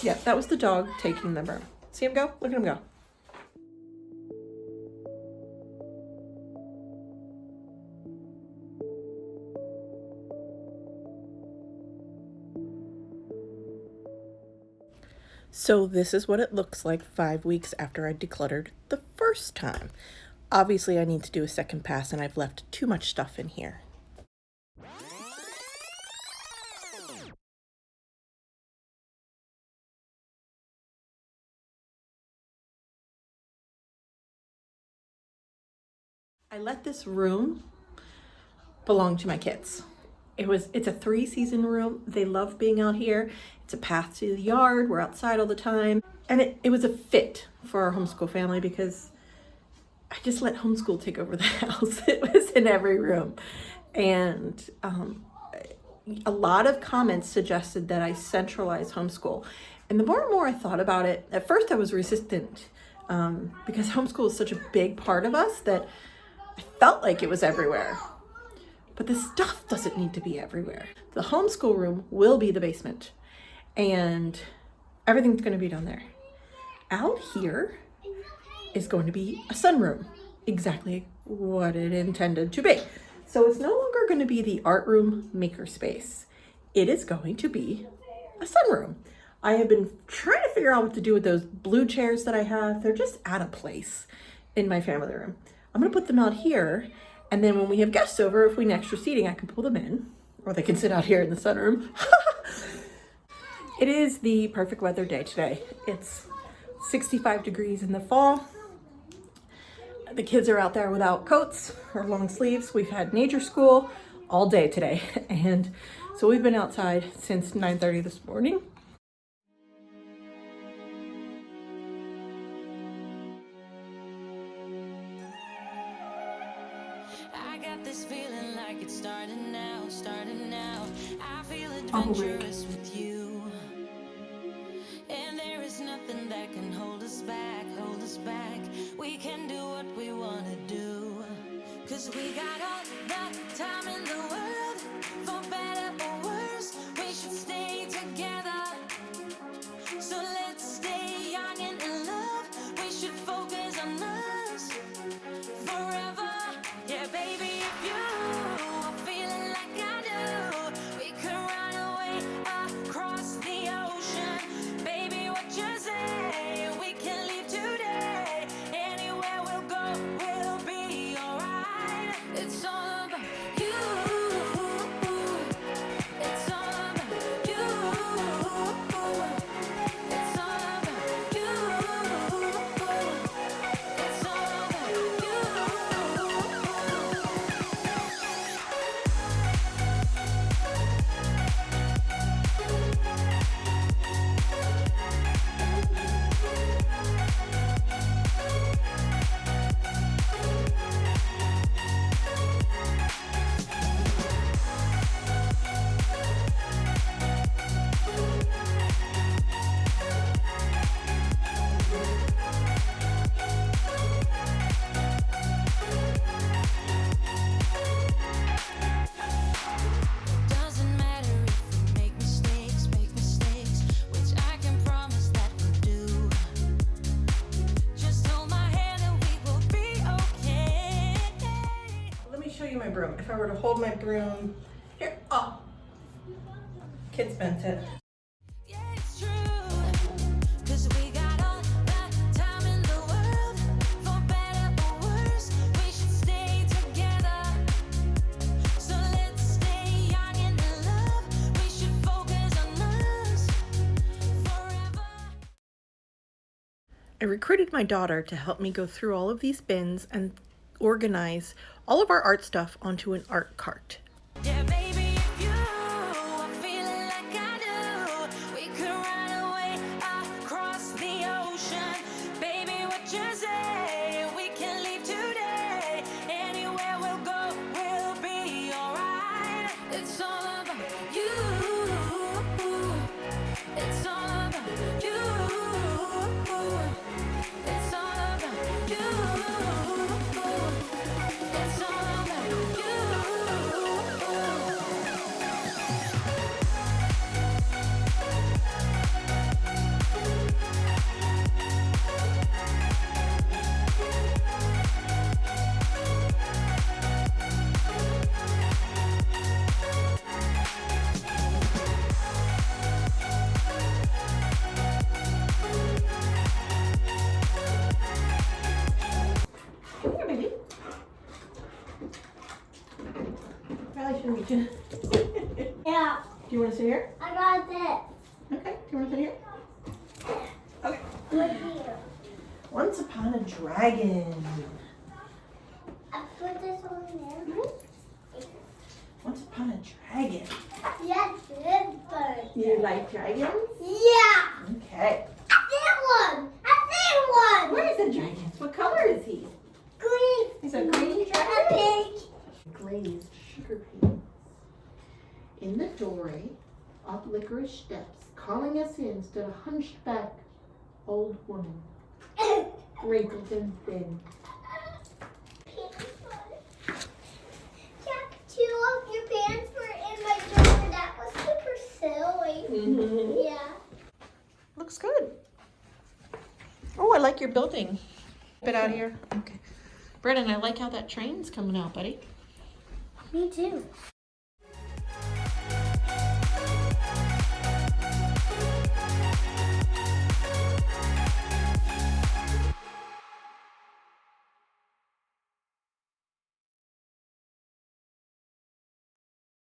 Yeah, that was the dog taking the broom. See him go? Look at him go. So this is what it looks like 5 weeks after I decluttered the first time. Obviously, I need to do a second pass, and I've left too much stuff in here. I let this room belong to my kids. It's a 3-season room. They love being out here. It's a path to the yard. We're outside all the time. And it was a fit for our homeschool family because I just let homeschool take over the house. It was in every room. And a lot of comments suggested that I centralize homeschool. And the more and more I thought about it, at first I was resistant because homeschool is such a big part of us that I felt like it was everywhere. But the stuff doesn't need to be everywhere. The homeschool room will be the basement and everything's going to be down there. Out here is going to be a sunroom, exactly what it intended to be. So it's no longer going to be the art room makerspace. It is going to be a sunroom. I have been trying to figure out what to do with those blue chairs that I have. They're just out of place in my family room. I'm going to put them out here. And then when we have guests over, if we need extra seating, I can pull them in, or they can sit out here in the sunroom. It is the perfect weather day today. It's 65 degrees in the fall. The kids are out there without coats or long sleeves. We've had nature school all day today. And so we've been outside since 9:30 this morning. This feeling like it's starting now, starting now. I feel adventurous with you, and there is nothing that can hold us back, hold us back. We can do what we want to do, 'cause we got all the time in the world. For better or worse, we should stay together. So let's stay young and in love. We should focus on us forever. Yeah, baby. My broom. If I were to hold my broom here, oh, kids bent it. Yeah, it's true, 'cause we got all the time in the world. For better or worse, we should stay together. So let's stay young and in love. We should focus on us forever. I recruited my daughter to help me go through all of these bins and organize all of our art stuff onto an art cart. Yeah, baby, if you are feeling like I do, we could run away across the ocean. Baby, what you say? We can leave today. Anywhere we'll go, we'll be alright. It's all about you. It's all about you. It's all about you. It's all about you. Yeah, Do you want to sit here? I got this. Okay. Do you want to sit here? Okay. Right here. Once upon a dragon. I put this on there. Once upon a dragon. Yes, this bird. You like dragons? Yeah. Okay. I see one. I see one. Where is the dragon? What color is he? Green. He's a green And dragon. pink. Glazed sugar peas. In the doorway, up licorice steps, calling us in stood a hunched back old woman, wrinkled and thin. Jack, 2 of your pants were in my drawer. That was super silly. Mm-hmm. Yeah. Looks good. Oh, I like your building. Bit out here. Okay. Brennan, I like how that train's coming out, buddy. Me too.